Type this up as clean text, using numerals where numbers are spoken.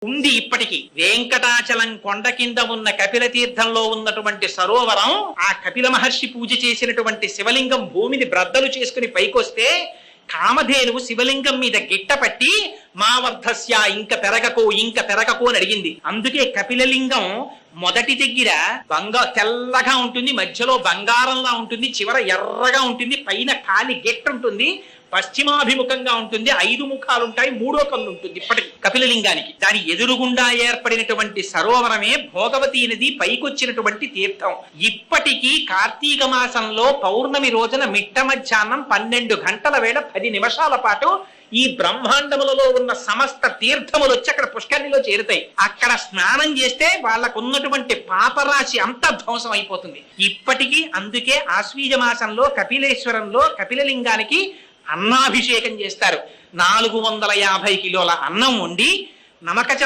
ఉంది. ఇప్పటికీ వెంకటాచలం కొండ కింద ఉన్న కపిల తీర్థంలో ఉన్నటువంటి సరోవరం, ఆ కపిల మహర్షి పూజ చేసినటువంటి శివలింగం భూమిని బ్రద్దలు చేసుకుని పైకొస్తే కామధేనువు శివలింగం మీద గిట్టపట్టి మా వర్ధస్య ఇంక పెరగకు అని అడిగింది. అందుకే కపిలలింగం మొదటి దగ్గర తెల్లగా ఉంటుంది, మధ్యలో బంగారంలా ఉంటుంది, చివర ఎర్రగా ఉంటుంది, పైన కాలి గెట్టు ఉంటుంది, పశ్చిమాభిముఖంగా ఉంటుంది, 5 ముఖాలుంటాయి, 3వ కన్ను ఉంటుంది. ఇప్పటికి కపిలలింగానికి దాని ఎదురుగుండా ఏర్పడినటువంటి సరోవరమే భోగవతి నది పైకొచ్చినటువంటి తీర్థం. ఇప్పటికీ కార్తీక మాసంలో పౌర్ణమి రోజున మిట్ట మధ్యాహ్నం 12 గంటల వేళ 10 నిమిషాల పాటు ఈ బ్రహ్మాండములలో ఉన్న సమస్త తీర్థములు వచ్చి అక్కడ పుష్కరిణిలో చేరుతాయి. అక్కడ స్నానం చేస్తే వాళ్ళకు ఉన్నటువంటి పాపరాశి అంతా ధ్వంసం అయిపోతుంది. ఇప్పటికీ అందుకే ఆశ్వీజ మాసంలో కపిలేశ్వరంలో కపిలలింగానికి అన్నాభిషేకం చేస్తారు. 450 కిలోల అన్నం వండి నమక